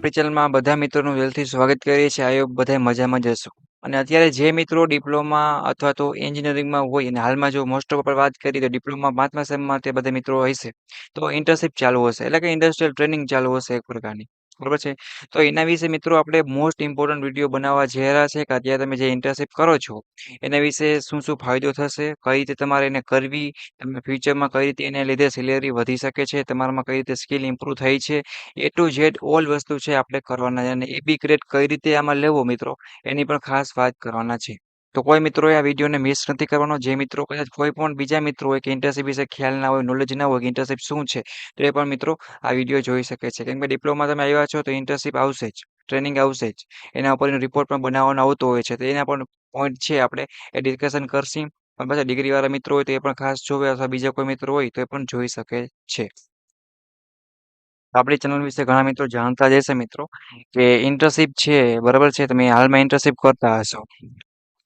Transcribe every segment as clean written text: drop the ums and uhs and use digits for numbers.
આપણી ચેનલમાં બધા મિત્રોનું દિલથી સ્વાગત કરીએ છીએ. આઈ હોપ બધા મજામાં જ હશો. અને અત્યારે જે મિત્રો ડિપ્લોમા અથવા તો એન્જિનિયરિંગમાં હોય અને હાલમાં જો મોસ્ટ ઓફ આપણે વાત કરીએ તો ડિપ્લોમા 5મા સેમમાં તે બધા મિત્રો હશે. તો ઇન્ટર્નશિપ ચાલુ હશે એટલે કે ઇન્ડસ્ટ્રીયલ ટ્રેનિંગ ચાલુ હશે એક પ્રકારની. બરોબર છે. તો એના વિશે મિત્રો આપણે મોસ્ટ ઇમ્પોર્ટન્ટ વિડીયો બનાવવા જઈ રહ્યા છે કે અત્યારે તમે જે ઇન્ટર્નશિપ કરો છો એના વિશે શું શું ફાયદો થશે, કઈ રીતે તમારે એને કરવી, તમે ફ્યુચરમાં કઈ રીતે એને લીધે સેલેરી વધી શકે છે, તમારામાં કઈ રીતે સ્કિલ ઇમ્પ્રુવ થઈ છે, એ ટુ ઝેડ ઓલ વસ્તુ છે આપણે કરવાના છે અને એ બી ગ્રેડ કઈ રીતે આમાં લેવો મિત્રો એની પણ ખાસ વાત કરવાના છે. તો કોઈ મિત્રોએ આ વિડીયોને મિસ નથી કરવાનો. જે મિત્રો કદાચ કોઈ પણ બીજા મિત્રો હોય કે ઇન્ટર્નશિપ વિશે ખ્યાલ ના હોય, નોલેજ ના હોય કે ઇન્ટર્નશિપ શું છે, તો એ પણ મિત્રો આ વિડીયો જોઈ શકે છે. કેમ કે ડિપ્લોમા તમે આવ્યા છો તો ઇન્ટર્નશિપ આવશે જ, ટ્રેનિંગ આવશે જ. એના ઉપર રિપોર્ટ પણ બનાવવાનો આવતો હોય છે. તો એના પણ પોઈન્ટ છે આપણે એ ડિસ્કશન કરશું. પણ પાછા ડિગ્રી વાળા મિત્રો હોય તો એ પણ ખાસ જોવે અથવા બીજા કોઈ મિત્રો હોય તો એ પણ જોઈ શકે છે. આપણી ચેનલ વિશે ઘણા મિત્રો જાણતા જ હશે મિત્રો કે ઇન્ટર્નશિપ છે બરાબર છે. તમે હાલમાં ઇન્ટર્નશિપ કરતા હશો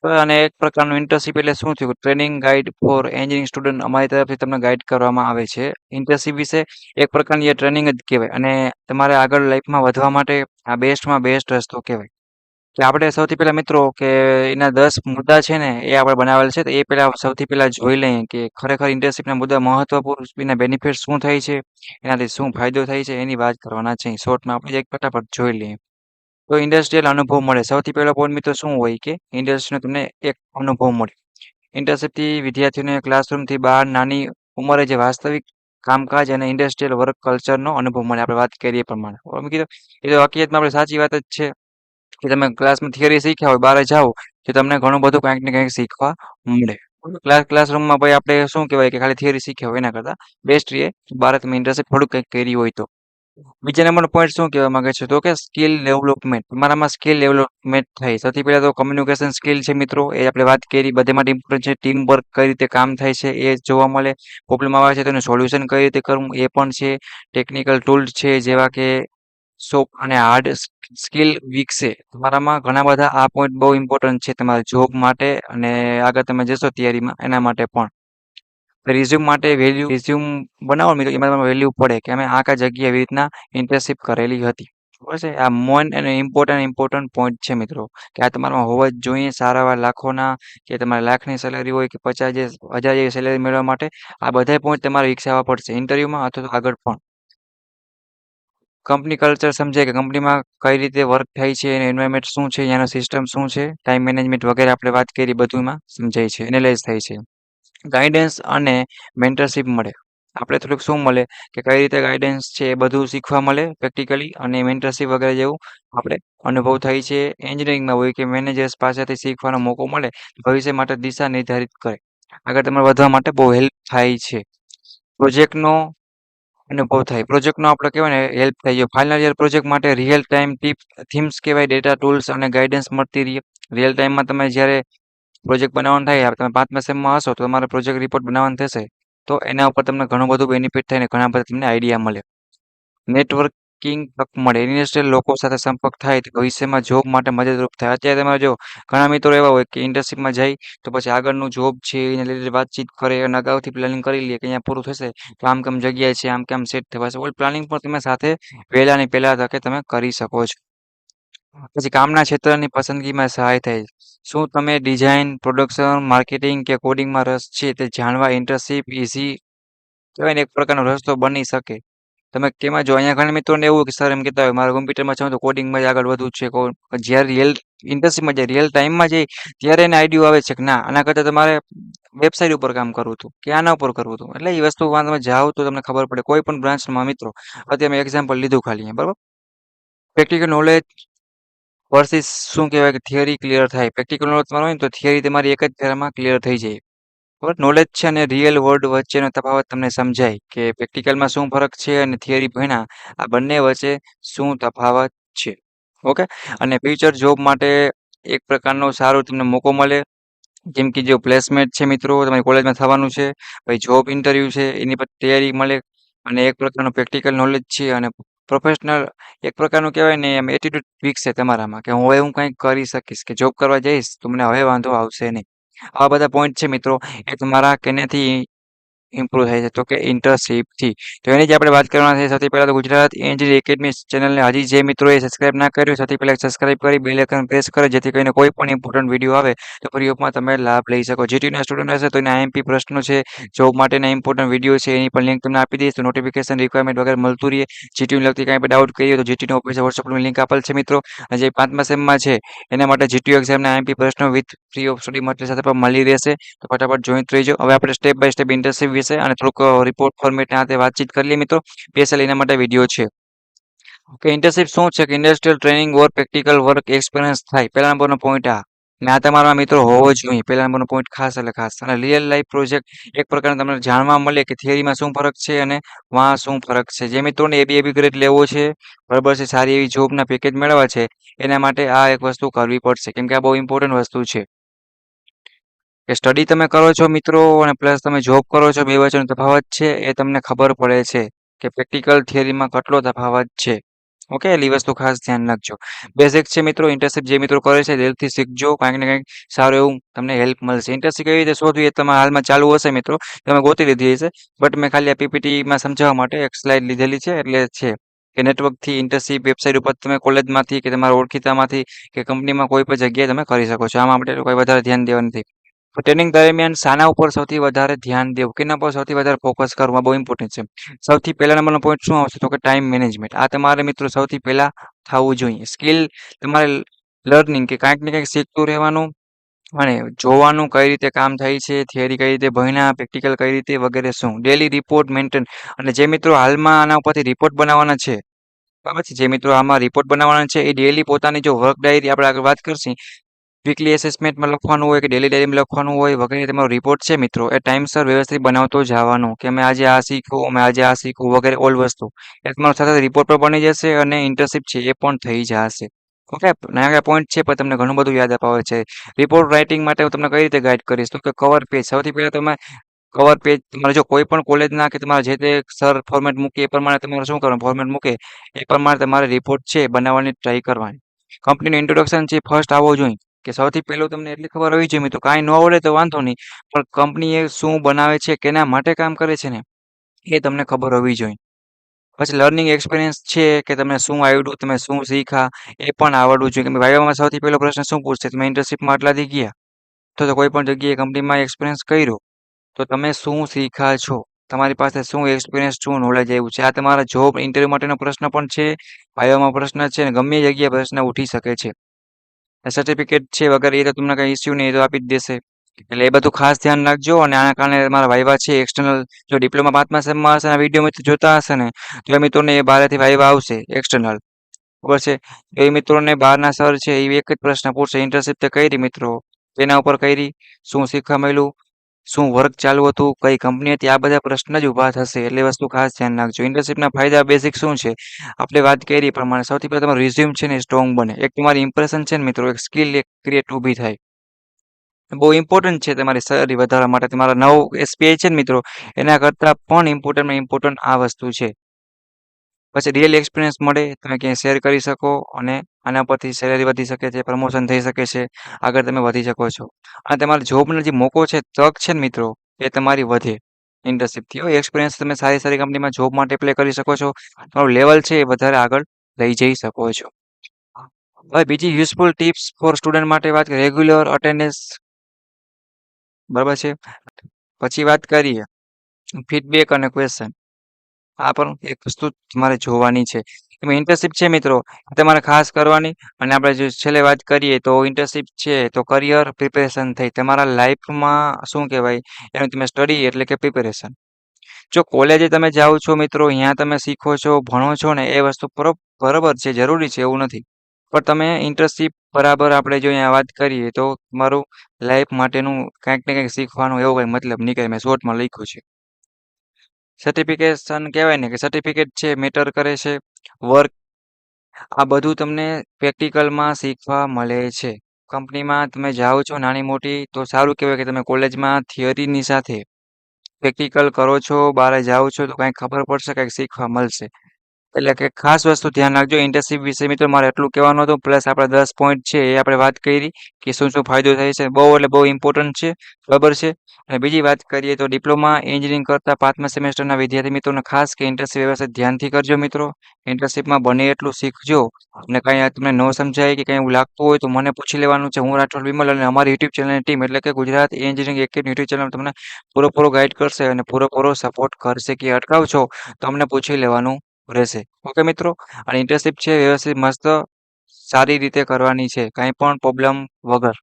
તો અને એક પ્રકારનું ઇન્ટર્નશિપ એટલે શું થયું, training guide for engineering student અમારી તરફથી તમને ગાઈડ કરવામાં આવે છે. ઇન્ટર્નશિપ વિશે એક પ્રકારની એ ટ્રેનિંગ જ કહેવાય અને તમારે આગળ લાઈફમાં વધવા માટે આ બેસ્ટમાં બેસ્ટ રસ્તો કહેવાય. કે આપણે સૌથી પહેલા મિત્રો કે એના 10 મુદ્દા છે ને એ આપણે બનાવેલ છે. તો એ પહેલા સૌથી પહેલા જોઈ લઈએ કે ખરેખર ઇન્ટર્નશિપના મુદ્દા મહત્વપૂર્ણ, એના બેનિફિટ શું થાય છે, એનાથી શું ફાયદો થાય છે એની વાત કરવાના છે. શોર્ટમાં આપણે એક ફટાફટ જોઈ લઈએ. તો ઇન્ડસ્ટ્રીયલ અનુભવ મળે. સૌથી પહેલો પોઈન્ટ મિત્રો શું હોય કે ઇન્ડસ્ટ્રીનો તમને એક અનુભવ મળે. ઇન્ટર્નશિપથી વિદ્યાર્થીઓને ક્લાસરૂમથી બહાર નાની ઉંમરે જે વાસ્તવિક કામકાજ અને ઇન્ડસ્ટ્રીયલ વર્ક કલ્ચરનો અનુભવ મળે. આપણે વાત કરીએ એ પ્રમાણે બરાબર. મેં કીધું એ તો હકીકતમાં આપણે સાચી વાત જ છે કે તમે ક્લાસમાં થિયરી શીખ્યા હોય, બહાર જાઓ તો તમને ઘણું બધું કંઈક ને કંઈક શીખવા મળે. ક્લાસરૂમમાં ભાઈ આપણે શું કહેવાય કે ખાલી થિયરી શીખ્યા હોય એના કરતાં બેસ્ટ રહે બહાર તમે ઇન્ટર્નશિપ થોડુંક કંઈક કરી હોય તો. બીજા નંબરનો પોઈન્ટ શું કહેવા માંગે છે તો કે સ્કિલ ડેવલપમેન્ટ. તમારામાં સ્કિલ ડેવલપમેન્ટ થાય. સૌથી પહેલા તો કમ્યુનિકેશન સ્કિલ છે મિત્રો, એ આપણે વાત કરી બધે માટે ઇમ્પોર્ટન્ટ છે. ટીમ વર્ક કઈ રીતે કામ થાય છે એ જોવા મળે. પ્રોબ્લેમ આવે છે તો એનું સોલ્યુશન કઈ રીતે કરવું એ પણ છે. ટેકનિકલ ટૂલ્સ છે જેવા કે સોફ્ટ અને હાર્ડ સ્કિલ વિકસે. તમારામાં ઘણા બધા આ પોઈન્ટ બહુ ઇમ્પોર્ટન્ટ છે તમારા જોબ માટે અને આગળ તમે જશો તૈયારીમાં એના માટે પણ. રિઝ્યુમ માટે વેલ્યુ રિઝ્યુમ બનાવો મિત્રો, એમાં તમારે વેલ્યુ પડે કે અમે આ કા જગ્યાએ એવી રીતના ઇન્ટર્નશિપ કરેલી હતી. બરાબર છે. આ મોન અને ઇમ્પોર્ટન્ટ પોઈન્ટ છે મિત્રો કે આ તમારામાં હોવા જ જોઈએ. સારા એવા લાખોના કે તમારે લાખની સેલેરી હોય કે 50,000 જેવી સેલેરી મેળવવા માટે આ બધા પોઈન્ટ તમારે વિકસાવવા પડશે ઇન્ટરવ્યુમાં અથવા તો આગળ પણ. કંપની કલ્ચર સમજે કે કંપનીમાં કઈ રીતે વર્ક થાય છે, એનું એન્વાયરમેન્ટ શું છે, એનો સિસ્ટમ શું છે, ટાઈમ મેનેજમેન્ટ વગેરે આપણે વાત કરી બધુંમાં સમજાય છે, એનાલાઇઝ થાય છે. ગાઈડન્સ અને મેન્ટરશિપ મળે. આપણે થોડુંક શું મળે કે કઈ રીતે ગાઈડન્સ છે એ બધું શીખવા મળે પ્રેક્ટિકલી અને મેન્ટરશિપ વગેરે જેવું આપણે અનુભવ થાય છે. એન્જિનિયરિંગમાં હોય કે મેનેજર્સ પાસેથી શીખવાનો મોકો મળે, ભવિષ્ય માટે દિશા નિર્ધારિત કરે, આગળ તમારે વધવા માટે બહુ હેલ્પ થાય છે. પ્રોજેક્ટનો અનુભવ થાય. પ્રોજેક્ટનો આપણે કહેવાય ને હેલ્પ થાય છે. ફાઇનલ યર પ્રોજેક્ટ માટે રિયલ ટાઈમ ટિપ્સ થીમ્સ કહેવાય, ડેટા ટૂલ્સ અને ગાઈડન્સ મળતી રહે. રિયલ ટાઈમમાં તમે જ્યારે પ્રોજેક્ટ બનાવવાનું થાય, તમે 5મા સેમમાં હશો તો તમારે પ્રોજેક્ટ રિપોર્ટ બનાવવાનું થશે તો એના ઉપર તમને ઘણું બધું બેનિફિટ થાય ને ઘણા બધા તમને આઈડિયા મળે. નેટવર્કિંગ તક મળે. ઇન્ડસ્ટ્રીયલ લોકો સાથે સંપર્ક થાય તો ભવિષ્યમાં જોબ માટે મદદરૂપ થાય. અત્યારે તમે જો ઘણા મિત્રો એવા હોય કે ઇન્ટર્નશિપમાં જાય તો પછી આગળનું જોબ છે એને લીધે વાતચીત કરે અને અગાઉથી પ્લાનિંગ કરી લે કે અહીંયા પૂરું થશે તો આમ કેમ જગ્યાએ છે, આમ કેમ સેટ થવાશે. ઓલ પ્લાનિંગ પણ તમે સાથે વહેલાની પહેલા તકે તમે કરી શકો છો. પછી કામના ક્ષેત્રની પસંદગીમાં સહાય થાય. શું તમે ડિઝાઇન, પ્રોડક્શન, માર્કેટિંગ કે કોડિંગમાં રસ છે તે જાણવા ઇન્ટર્નશિપ ઇઝી કહેવાય ને એક પ્રકારનો રસ્તો બની શકે. તમે કેમાં જો અહીંયા ઘણા મિત્રોને એવું હોય કે સર એમ કહેતા હોય મારે કોમ્પ્યુટરમાં છે તો કોડિંગમાં જ આગળ વધવું છે. જ્યારે રિયલ ઇન્ટર્નશિપમાં જાય, રિયલ ટાઈમમાં જાય ત્યારે એને આઈડિયો આવે છે કે ના આના કરતાં તમારે વેબસાઇટ ઉપર કામ કરવું હતું કે આના ઉપર કરવું હતું. એટલે એ વસ્તુમાં તમે જાઓ તો તમને ખબર પડે. કોઈ પણ બ્રાન્ચમાં મિત્રો અત્યારે મેં એક્ઝામ્પલ લીધું ખાલી બરાબર. પ્રેક્ટિકલ નોલેજ વર્સિસ શું કહેવાય કે થિયરી ક્લિયર થાય. પ્રેક્ટિકલ નોલેજ તમારો હોય ને તો થિયરી તમારી એક જ ફેરામાં ક્લિયર થઈ જાય. બરાબર. નોલેજ છે અને રિયલ વર્લ્ડ વચ્ચેનો તફાવત તમને સમજાય કે પ્રેક્ટિકલમાં શું ફરક છે અને થિયરી ભણ્યા આ બંને વચ્ચે શું તફાવત છે. ઓકે. અને ફ્યુચર જોબ માટે એક પ્રકારનો સારો તમને મોકો મળે. જેમ કે જો પ્લેસમેન્ટ છે મિત્રો તમારી કોલેજમાં થવાનું છે, પછી જોબ ઇન્ટરવ્યૂ છે એની પર તૈયારી મળે અને એક પ્રકારનું પ્રેક્ટિકલ નોલેજ છે અને પ્રોફેશનલ એક પ્રકારનું કહેવાય ને એમ એટીટ્યુડ વિકસે તમારામાં કે હું હવે હું કંઈક કરી શકીશ કે જોબ કરવા જઈશ તો મને હવે વાંધો આવશે નહીં. આવા બધા પોઈન્ટ છે મિત્રો એ તમારા કેનેથી ઇમ્પ્રુવ થાય છે તો કે ઇન્ટર્નશીપથી. તો એની જ આપણે વાત કરવાના છે. સૌથી પહેલાં તો ગુજરાત એન્જિનિયરિંગ એકેડમી ચેનલને હજી જે મિત્રોએ સબસ્ક્રાઇબ ના કર્યું સૌથી પહેલાં સબસ્ક્રાઇબ કરી બેલ આઇકન પ્રેસ કરો જેથી કરીને કોઈ પણ ઇમ્પોર્ટન્ટ વિડીયો આવે તો ફ્રી ઓફમાં તમે લાભ લઈ શકો. જીટીયુના સ્ટુડન્ટ હશે તો એના આઈએમપી પ્રશ્નો છે, જોબ માટેના ઇમ્પોર્ટન્ટ વિડીયો છે એની પણ લિંક તમને આપી દઈશ તો નોટિફિકેશન રિક્વાયરમેન્ટ વગેરે મળતું રહે. જીટીયુને લગતી કાંઈ પણ ડાઉટ કરીએ તો જીટીયુનો ઓફિસિયલ વોટ્સઅપની લિંક આપેલ છે મિત્રો. અને જે 5મા સેમમાં છે એના માટે જીટીયુ એક્ઝામના આઈએમપી પ્રશ્નો with free of study material સાથે પણ મળી રહેશે. તો ફટાફટ જોઈન્ટ રહીજો. હવે આપણે સ્ટેપ બાય સ્ટેપ ઇન્ટર્નશીપ વિશે અને થોડુંક રિપોર્ટ ફોર્મેટના હાથે વાતચીત કરી લઈએ મિત્રો. સ્પેશિયલ એના માટે વિડીયો છે. કે ઇન્ટર્નશીપ શું છે કે ઇન્ડસ્ટ્રીયલ ટ્રેનિંગ ઓર પ્રેક્ટિકલ વર્ક એક્સપિરિયન્સ થાય. પહેલા નંબરનો પોઈન્ટ આ. ને આ તમારા મિત્રો હોવો જોઈએ. પહેલા નંબરનો પોઈન્ટ ખાસ એટલે ખાસ. અને રિયલ લાઈફ પ્રોજેક્ટ એક પ્રકારનું તમને જાણવા મળે કે થિયરીમાં શું ફરક છે અને વાં શું ફરક છે. જે મિત્રોને એબી ગ્રેડ લેવો છે, બરાબર છે, સારી એવી જોબના પેકેજ મેળવવા છે એના માટે આ એક વસ્તુ કરવી પડશે કેમ કે આ બહુ ઇમ્પોર્ટન્ટ વસ્તુ છે. કે સ્ટડી તમે કરો છો મિત્રો અને પ્લસ તમે જોબ કરો છો બે વચ્ચેનો તફાવત છે એ તમને ખબર પડે છે કે પ્રેક્ટિકલ થિયરીમાં કેટલો તફાવત છે. ઓકે એટલે એ વસ્તુ ખાસ ધ્યાન રાખજો. બેઝિક છે મિત્રો ઇન્ટર્નશિપ જે મિત્રો કરે છે દિલથી શીખજો કાંઈક ને કંઈક સારું એવું તમને હેલ્પ મળશે. ઇન્ટર્નશિપ કેવી રીતે શોધવી એ તમારા હાલમાં ચાલુ હશે મિત્રો તમે ગોતી લીધી હશે બટ મેં ખાલી આ પીપીટીમાં સમજાવવા માટે એક સ્લાઇડ લીધેલી છે એટલે છે કે નેટવર્કથી ઇન્ટર્નશિપ વેબસાઇટ ઉપર તમે કોલેજમાંથી કે તમારા ઓળખીતામાંથી કે કંપનીમાં કોઈ પણ જગ્યાએ તમે કરી શકો છો. આમાં માટે કોઈ વધારે ધ્યાન દેવા નથી. ટ્રેનિંગ દરમિયાન શાના ઉપર સૌથી વધારે ધ્યાન દેવું, કેના પર સૌથી વધારે ફોકસ કરવું બહુ ઇમ્પોર્ટન્ટ છે. સૌથી પહેલા નંબરનો પોઈન્ટ શું આવશે તો કે ટાઈમ મેનેજમેન્ટ. આ તમારે મિત્રો સૌથી પહેલા થવું જોઈએ. સ્કિલ તમારે લર્નિંગ કે કાંઈક ને કાંઈક શીખતું રહેવાનું અને જોવાનું કઈ રીતે કામ થાય છે, થિયરી કઈ રીતે ભણ્યા, પ્રેક્ટિકલ કઈ રીતે વગેરે શું. ડેલી રિપોર્ટ મેન્ટેન અને જે મિત્રો હાલમાં આના ઉપરથી રિપોર્ટ બનાવવાના છે બરાબર છે જે મિત્રો આમાં રિપોર્ટ બનાવવાના છે એ ડેલી પોતાની જો વર્ક ડાયરી આપણે આગળ વાત કરશી વીકલી એસેસમેન્ટમાં લખવાનું હોય કે ડેલી ડાયરીમાં લખવાનું હોય વગેરે તમારો રિપોર્ટ છે મિત્રો એ ટાઈમસર વ્યવસ્થિત બનાવતો જવાનો કે અમે આજે આ શીખું અમે આજે આ શીખું વગેરે ઓલ વસ્તુ એ તમારો સાથે રિપોર્ટ પણ બની જશે અને ઇન્ટર્નશીપ છે એ પણ થઈ જશે. ઓકે નાના પોઈન્ટ છે પણ તમને ઘણું બધું યાદ અપાવે છે. રિપોર્ટ રાઇટિંગ માટે હું તમને કઈ રીતે ગાઈડ કરીશ તો કે કવર પેજ સૌથી પહેલા તમે કવર પેજ તમારે જો કોઈ પણ કોલેજના કે તમારે જે તે સર ફોર્મેટ મૂકે એ પ્રમાણે તમારે શું કરવાનું ફોર્મેટ મૂકે એ પ્રમાણે તમારે રિપોર્ટ છે બનાવવાની ટ્રાય કરવાની. કંપનીનું ઇન્ટ્રોડક્શન છે ફર્સ્ટ આવવો જોઈએ કે સૌથી પહેલું તમને એટલી ખબર હોવી જોઈએ મિત્રો કાંઈ ન આવડે તો વાંધો નહીં પણ કંપની એ શું બનાવે છે કેના માટે કામ કરે છે ને એ તમને ખબર હોવી જોઈએ. પછી લર્નિંગ એક્સપિરિયન્સ છે કે તમને શું આવડ્યું તમે શું શીખ્યા એ પણ આવડવું જોઈએ કે વાયવામાં સૌથી પહેલો પ્રશ્ન શું પૂછશે તમે ઇન્ટર્નશીપમાં આટલાથી ગયા તો કોઈ પણ જગ્યાએ કંપનીમાં એક્સપિરિયન્સ કર્યો તો તમે શું શીખ્યા છો તમારી પાસે શું એક્સપિરિયન્સ શું નોલેજ આવ્યું છે. આ તમારા જોબ ઇન્ટરવ્યૂ માટેનો પ્રશ્ન પણ છે, વાયવામાં પ્રશ્ન છે અને ગમે એ જગ્યાએ પ્રશ્ન ઉઠી શકે છે. સર્ટિફિકેટ છે વગેરે એ તો તમને કંઈ ઇસ્યુ નહીં એ તો આપી જ દેશે એટલે એ બધું ખાસ ધ્યાન રાખજો. અને આના કારણે તમારા વાયવા છે એક્સટર્નલ જો ડિપ્લોમા 5મા સેમમાં હશે અને વિડીયો જોતા હશે ને તો એ મિત્રોને એ બહારથી વાયવા આવશે એક્સટર્નલ ખબર છે એ મિત્રોને બહારના સર છે એ એક જ પ્રશ્ન પૂછશે ઇન્ટર્નશીપ તે કરી મિત્રો તેના ઉપર કરી શું શીખવા મળ્યું શું વર્ક ચાલુ હતું કઈ કંપની હતી આ બધા પ્રશ્ન જ ઊભા થશે એટલે વસ્તુ ખાસ ધ્યાન રાખજો. ઇન્ટર્નશીપના ફાયદા બેઝિક શું છે આપણે વાત કરી એ પ્રમાણે સૌથી પહેલાં તમારું રિઝ્યુમ છે ને સ્ટ્રોંગ બને એક તમારી ઇમ્પ્રેશન છે ને મિત્રો એક સ્કિલ એક ક્રિએટ ઊભી થાય બહુ ઇમ્પોર્ટન્ટ છે તમારી સેલરી વધારવા માટે તમારા નવો એસપીઆઈ છે ને મિત્રો એના કરતાં પણ ઇમ્પોર્ટન્ટ આ વસ્તુ છે. પછી રિયલ એક્સપિરિયન્સ મળે તમે ક્યાંય શેર કરી શકો અને આના પરથી સેલેરી વધી શકે છે પ્રમોશન થઈ શકે છે આગળ તમે વધી શકો છો અને તમારા જોબનો જે મોકો છે તક છે ને મિત્રો એ તમારી વધે ઇન્ટર્નશીપથી હોય એક્સપિરિયન્સ તમે સારી સારી કંપનીમાં જોબ માટે એપ્લાય કરી શકો છો તમારું લેવલ છે એ વધારે આગળ લઈ જઈ શકો છો. હવે બીજી યુઝફુલ ટિપ્સ ફોર સ્ટુડન્ટ માટે વાત રેગ્યુલર અટેન્ડન્સ બરાબર છે. પછી વાત કરીએ ફીડબેક અને ક્વેશ્ચન આ પણ એક વસ્તુ તમારે જોવાની છે. એમાં ઇન્ટર્નશીપ છે મિત્રો તમારે ખાસ કરવાની અને આપણે જો છેલ્લે વાત કરીએ તો ઇન્ટર્નશીપ છે તો કરિયર પ્રિપેરેશન થઈ તમારા લાઈફમાં શું કહેવાય એનું તમે સ્ટડી એટલે કે પ્રિપેરેશન જો કોલેજે તમે જાઓ છો મિત્રો અહીંયા તમે શીખો છો ભણો છો ને એ વસ્તુ બરોબર છે જરૂરી છે એવું નથી પણ તમે ઇન્ટર્નશીપ બરાબર આપણે જો અહીંયા વાત કરીએ તો તમારું લાઈફ માટેનું કાંઈક ને કંઈક શીખવાનું એવો કંઈ મતલબ નહીં કે મેં શોર્ટમાં લખ્યું છે. સર્ટિફિકેશન કહેવાય ને કે સર્ટિફિકેટ છે મેટર કરે છે વર્ક આ બધું તમને પ્રેક્ટિકલમાં શીખવા મળે છે. કંપનીમાં તમે જાઓ છો નાની મોટી તો સારું કહેવાય કે તમે કોલેજમાં થિયરીની સાથે પ્રેક્ટિકલ કરો છો બહાર જાઓ છો તો કાંઈક ખબર પડશે કાંઈક શીખવા મળશે. એટલે કે ખાસ વસ્તુ ધ્યાન રાખજો. ઇન્ટર્નશીપ વિશે મિત્રો મારે એટલું કહેવાનું હતું. પ્લસ આપણા 10 પોઈન્ટ છે એ આપણે વાત કરી કે શું શું ફાયદો થાય છે. બહુ એટલે બહુ ઇમ્પોર્ટન્ટ છે. બરાબર છે. અને બીજી વાત કરીએ તો ડિપ્લોમા એન્જિનિયરિંગ કરતા 5મા સેમેસ્ટરના વિદ્યાર્થી મિત્રોને ખાસ કે ઇન્ટર્નશીપ વ્યવસ્થિત ધ્યાનથી કરજો મિત્રો. ઇન્ટર્નશીપમાં બને એટલું શીખજો. અને કાંઈ તમને ન સમજાય કે કંઈ એવું લાગતું હોય તો મને પૂછી લેવાનું છે. હું રાઠોડ વિમલ અને અમારી યુટ્યુબ ચેનલની ટીમ એટલે કે Gujarat engineering academy YouTube channel તમને પૂરેપૂરો ગાઈડ કરશે અને પૂરેપૂરો સપોર્ટ કરશે. કે અટકાવશો તો અમને પૂછી લેવાનું રહેશે. ઓકે મિત્રો. અને ઇન્ટર્નશીપ છે વ્યવસ્થિત મસ્ત સારી રીતે કરવાની છે. કાંઈ પણ પ્રોબ્લેમ વગર.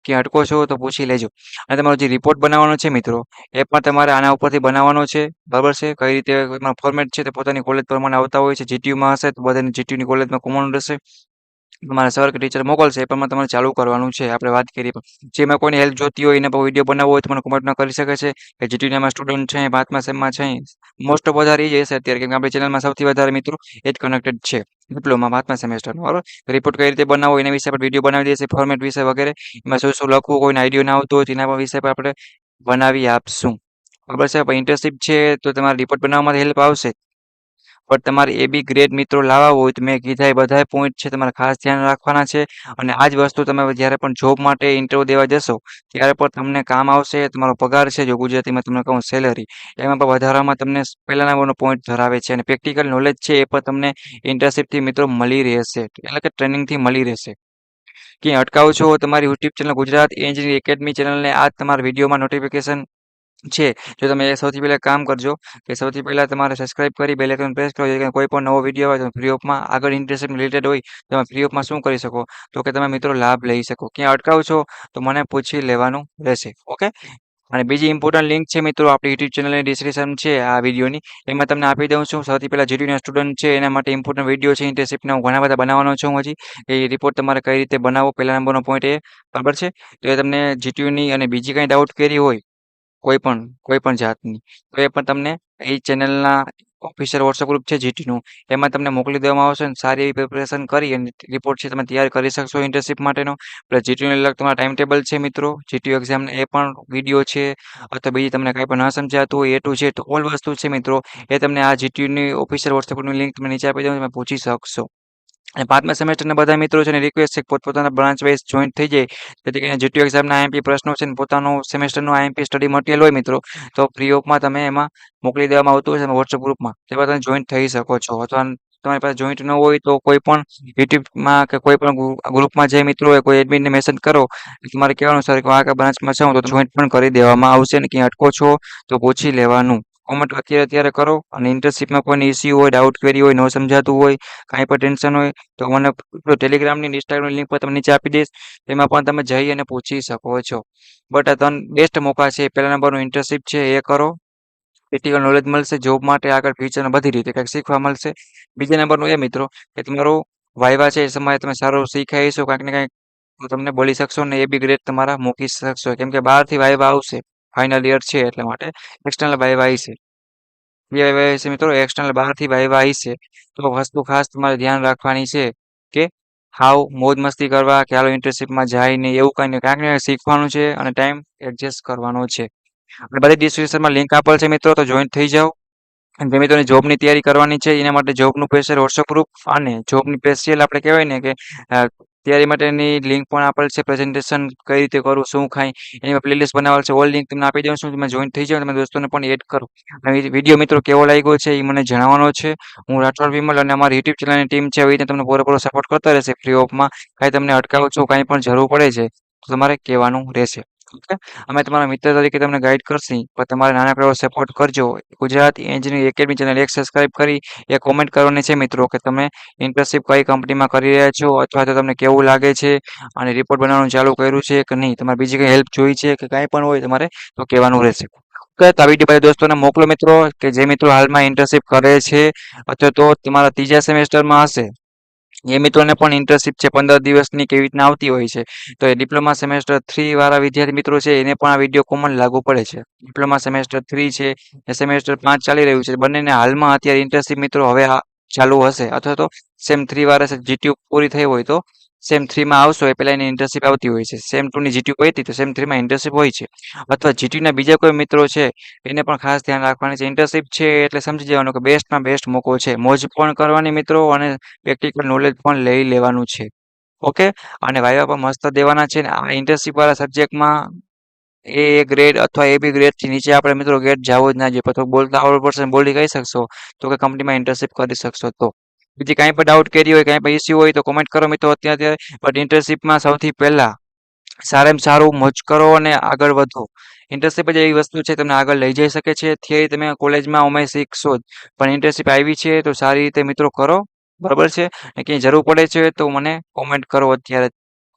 કે અટકો છો તો પૂછી લેજો. અને તમારો જે રિપોર્ટ બનાવવાનો છે મિત્રો એ પણ તમારે આના ઉપરથી બનાવવાનો છે. બરાબર છે. કઈ રીતે ફોર્મેટ છે તે પોતાની કોલેજ પ્રમાણે આવતા હોય છે. જીટીયુમાં હશે તો બધાની જીટીયુની કોલેજમાં કોમન રહેશે. તમારા સર કે ટીચર મોકલશે એ પ્રમાણે તમારે ચાલુ કરવાનું છે. આપણે વાત કરીએ જેમાં કોઈને હેલ્પ જોતી હોય એના પર વિડીયો બનાવવો હોય તો મને કોમેન્ટમાં કરી શકે છે. કે જીટીયુના સ્ટુડન્ટ છે 5મા સેમમાં છે. મોસ્ટ ઓફ વધારે એ જ હશે અત્યારે કેમ કે આપણી ચેનલમાં સૌથી વધારે મિત્રો એ જ કનેક્ટેડ છે. ડિપ્લોમા 5મા સેમેસ્ટરનો બરાબર. રિપોર્ટ કઈ રીતે બનાવવો એના વિશે આપણે વિડીયો બનાવી દઈશું. ફોર્મેટ વિશે વગેરે એમાં શું શું લખવું કોઈને આઈડિયો ના આવતો હોય તો એના વિશે પણ આપણે બનાવી આપશું. બરાબર છે. ઇન્ટર્નશીપ છે તો તમારે રિપોર્ટ બનાવવામાં હેલ્પ આવશે. પણ તમારે એ બી ગ્રેડ મિત્રો લાવવા હોય તો મેં કીધા એ બધા પોઈન્ટ છે તમારે ખાસ ધ્યાન રાખવાના છે. અને આ જ વસ્તુ તમે જ્યારે પણ જોબ માટે ઇન્ટરવ્યૂ દેવા જશો ત્યારે પણ તમને કામ આવશે. તમારો પગાર છે જો ગુજરાતીમાં તમને કહું સેલરી એમાં પણ વધારામાં તમને પહેલા નંબરનો પોઈન્ટ ધરાવે છે. અને પ્રેક્ટિકલ નોલેજ છે એ પણ તમને ઇન્ટર્નશીપથી મિત્રો મળી રહેશે. એટલે કે ટ્રેનિંગથી મળી રહેશે. ક્યાંય અટકાવો છો તમારી YouTube channel Gujarat engineering academy ચેનલને આ તમારા વિડીયોમાં નોટિફિકેશન છે. જો તમે એ સૌથી પહેલાં કામ કરજો કે સૌથી પહેલાં તમારે સબસ્ક્રાઇબ કરી બેલ આઇકન પ્રેસ કરો જેથી કોઈ પણ નવો વિડીયો આવે તો ફ્રી ઓફમાં આગળ ઇન્ટર્નશીપ રિલેટેડ હોય તમે ફ્રી ઓફમાં શું કરી શકો તો કે તમે મિત્રો લાભ લઈ શકો. ક્યાં અટકાવ છો તો મને પૂછી લેવાનું રહેશે. ઓકે. અને બીજી ઇમ્પોર્ટન્ટ લિંક છે મિત્રો આપણી યુટ્યુબ ચેનલની ડિસ્ક્રિપ્શન છે આ વિડીયોની એમાં તમને આપી દઉં છું. સૌથી પહેલાં જીટીયુના સ્ટુડન્ટ છે એના માટે ઇમ્પોર્ટન્ટ વિડીયો છે ઇન્ટર્નશીપના હું ઘણા બધા બનાવવાનો છું હજી. એ રિપોર્ટ તમારે કઈ રીતે બનાવવો પહેલા નંબરનો પોઈન્ટ એ બરાબર છે. તો એ તમને જીટીયુની અને બીજી કંઈ ડાઉટ કરી હોય કોઈ પણ જાતની તો એ પણ તમને એ ચેનલના ઓફિશિયલ વોટ્સઅપ ગ્રુપ છે જીટીનું એમાં તમને મોકલી દેવામાં આવશે. અને સારી એવી પ્રિપરેશન કરી અને રિપોર્ટ છે તમે તૈયાર કરી શકશો ઇન્ટર્નશીપ માટેનો. પ્લસ જીટીયુને લગતું તમારા ટાઈમ ટેબલ છે મિત્રો જીટીયુ એક્ઝામને એ પણ વિડીયો છે. અથવા બીજી તમને કાંઈ પણ ન સમજાતું હોય એ ટુ છે તો ઓલ વસ્તુ છે મિત્રો એ તમને આ જીટીયુની ઓફિશિયલ વોટ્સઅપ ગ્રુપની લિંક તમે નીચે આપી દઉં તમે પૂછી શકશો. અને 5મા સેમેસ્ટરના બધા મિત્રો છે ને રિક્વેસ્ટ છે કે પોતપોતાના બ્રાન્ચ વાઇઝ જોઈન્ટ થઈ જાય જેથી કરીને જીટીયુ એક્ઝામના આઈએમપી પ્રશ્નો છે ને પોતાનું સેમેસ્ટરનું આઈએમપી સ્ટડી મટીરિયલ હોય મિત્રો તો ફ્રી ઓફમાં તમે એમાં મોકલી દેવામાં આવતું હોય છે વોટ્સઅપ ગ્રુપમાં તેમાં તમે જોઈન્ટ થઈ શકો છો. અથવા તમારી પાસે જોઈન્ટ ન હોય તો કોઈ પણ યુટ્યુબમાં કે કોઈ પણ ગ્રુપમાં જે મિત્રો હોય કોઈ એડમિનને મેસેજ કરો તમારે કહેવાનું સર કે આ બ્રાન્ચમાં છું તો જોઈન્ટ પણ કરી દેવામાં આવશે. ને ક્યાં અટકો છો તો પૂછી લેવાનું. કોમેન્ટ અત્યારે કરો. અને ઇન્ટર્નશીપમાં કોઈ ઇસ્યુ હોય ડાઉટ ક્વેરી હોય ન સમજાતું હોય કાંઈ પણ ટેન્શન હોય તો મને ટેલિગ્રામની ઇન્સ્ટાગ્રામની લિંક પર તમને નીચે આપી દઈશ. એમાં પણ તમે જઈ અને પૂછી શકો છો. બટ આ ત્રણ બેસ્ટ મોકા છે. પહેલા નંબરનું ઇન્ટર્નશીપ છે એ કરો. પ્રેક્ટિકલ નોલેજ મળશે જોબ માટે આગળ ફ્યુચરમાં બધી રીતે કંઈક શીખવા મળશે. બીજા નંબરનું એ મિત્રો કે તમારું વાયવા છે એ સમયે તમે સારું શીખાઈશું કાંઈક ને કાંઈક તો તમને બોલી શકશો ને એ બી ગ્રેડ તમારા મૂકી શકશો. કેમ કે બહારથી વાયવા આવશે ફાઇનલ યર છે એટલે માટે એક્સટર્નલ વાયવા આવશે. બે વાયવા છે મિત્રો એક્સટર્નલ બહારથી વાયવા આવશે. તો વસ્તુ ખાસ તમારે ધ્યાન રાખવાની છે કે હાવ મોજ મસ્તી કરવા કે હાલો ઇન્ટર્નશીપમાં જાય નહીં એવું કાંઈ નહીં. કાંઈક ને કાંઈક શીખવાનું છે અને ટાઈમ એડજસ્ટ કરવાનો છે. અને બધી ડિસ્ક્રિપ્શનમાં લિંક આપેલ છે મિત્રો તો જોઈન થઈ જાઓ. અને જે મિત્રોને જોબની તૈયારી કરવાની છે એના માટે જોબનું સ્પેશિયલ વોટ્સઅપ ગ્રુપ અને જોબની સ્પેશિયલ આપણે કહેવાય ને કે તૈયારી માટેની લિંક પણ આપેલ છે. પ્રેઝન્ટેશન કઈ રીતે કરવું શું ખાય એની પ્લેલિસ્ટ બનાવેલ છે. ઓલ લિંક તમને આપી દઉં છું તમે જોઈન થઈ જાઓ તમે દોસ્તોને પણ એડ કરો. અને વિડીયો મિત્રો કેવો લાગ્યો છે એ મને જણાવવાનો છે. હું રાઠોડ વિમલ અને અમારી યુટ્યુબ ચેનલની ટીમ છે એવી રીતે તમને પૂરેપૂરો સપોર્ટ કરતા રહેશે ફ્રી ઓફમાં. કાંઈ તમને અટકાવો છો કાંઈ પણ જરૂર પડે છે તો તમારે કહેવાનું રહેશે. ઓકે. અમે તમારા મિત્ર તરીકે તમને ગાઈડ કરશી પણ તમારે નાનકડો એવો સપોર્ટ કરજો. ગુજરાત એન્જિનિયરિંગ એકેડમી ચેનલ એક સબસ્ક્રાઇબ કરી એ કોમેન્ટ કરવાની છે મિત્રો કે તમે ઇન્ટર્નશીપ કઈ કંપનીમાં કરી રહ્યા છો અથવા તો તમને કેવું લાગે છે અને રિપોર્ટ બનાવવાનું ચાલુ કર્યું છે કે નહીં. તમારે બીજી કંઈ હેલ્પ જોઈ છે કે કાંઈ પણ હોય તમારે તો કહેવાનું રહેશે. ઓકે. તો આ વિડીયો બધા દોસ્તોને મોકલો મિત્રો કે જે મિત્રો હાલમાં ઇન્ટર્નશીપ કરે છે અથવા તો તમારા ત્રીજા સેમેસ્ટરમાં હશે એ મિત્રોને પણ ઇન્ટર્નશીપ છે 15 દિવસની કેવી રીતના આવતી હોય છે. તો એ ડિપ્લોમા સેમેસ્ટર 3 વાળા વિદ્યાર્થી મિત્રો છે એને પણ આ વિડીયો કોમન લાગુ પડે છે. ડિપ્લોમા સેમેસ્ટર 3 છે એ સેમેસ્ટર 5 ચાલી રહ્યું છે. બંનેને હાલમાં અત્યારે ઇન્ટર્નશીપ મિત્રો હવે ચાલુ હશે અથવા તો સેમ 3 વાળા જીટીયુ પૂરી થઈ હોય તો સેમ 3માં આવશો એ પહેલા એની ઇન્ટર્નશિપ આવતી હોય છે. સેમ 2 ની જીટીયુ પતી તો સેમ 3માં ઇન્ટર્નશિપ હોય છે. અથવા જીટીયુના બીજા કોઈ મિત્રો છે એને પણ ખાસ ધ્યાન રાખવાની છે. ઇન્ટર્નશિપ છે એટલે સમજી જવાનું કે બેસ્ટમાં બેસ્ટ મોકો છે. મોજ પણ કરવાની મિત્રો અને પ્રેક્ટિકલ નોલેજ પણ લઈ લેવાનું છે. ઓકે, અને વાયવા પણ મસ્ત દેવાના છે ને આ ઇન્ટર્નશિપ વાળા સબ્જેક્ટમાં એ ગ્રેડ અથવા એ બી ગ્રેડથી નીચે આપણે મિત્રો ગ્રેડ જવો જ ના જોઈએ. પણ તો બોલતા આવડવું પડશે ને બોલી કહી શકશો તો કે કંપનીમાં ઇન્ટર્નશિપ કરી શકશો તો. બીજી કાંઈ પણ ડાઉટ કેરી હોય, કાંઈ પણ ઇસ્યુ હોય તો કોમેન્ટ કરો મિત્રો અત્યારે. બટ ઇન્ટર્નશિપમાં સૌથી પહેલા સારામાં સારું મોજ કરો અને આગળ વધો. ઇન્ટર્નશિપ જ એવી વસ્તુ છે તમને આગળ લઈ જઈ શકે છે. થિયરી તમે કોલેજમાં અમે શીખશો જ, પણ ઇન્ટર્નશિપ આવી છે તો સારી રીતે મિત્રો કરો. બરાબર છે, ને ક્યાંય જરૂર પડે છે તો મને કોમેન્ટ કરો અત્યારે.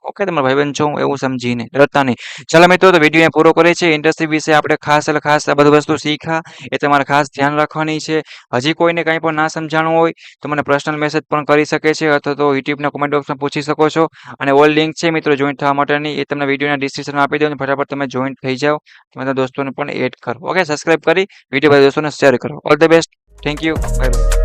ઓકે, તમારા ભાઈબંધ છો હું એવું સમજીને ડરતા નહીં. ચાલો મિત્રો, તો વિડીયો પૂરો કરે છે. ઇન્ટર્નશિપ વિશે આપણે ખાસ એટલે ખાસ આ બધી વસ્તુ શીખ્યા એ તમારે ખાસ ધ્યાન રાખવાની છે. હજી કોઈને કાંઈ પણ ના સમજાણું હોય તો મને પર્સનલ મેસેજ પણ કરી શકે છે અથવા તો યુટ્યુબના કોમેન્ટ બોક્સમાં પૂછી શકો છો. અને ઓલ લિંક છે મિત્રો જોઈન્ટ થવા માટેની એ તમને વિડીયોના ડિસ્ક્રિપ્શનમાં આપી દઉં. ફટાફટ તમે જોઈન્ટ થઈ જાઓ. તમારા દોસ્તોને પણ એડ કરો. ઓકે, સબસ્ક્રાઇબ કરી વિડીયો બધા દોસ્તોને શેર કરો. All the best. Thank you. Bye bye.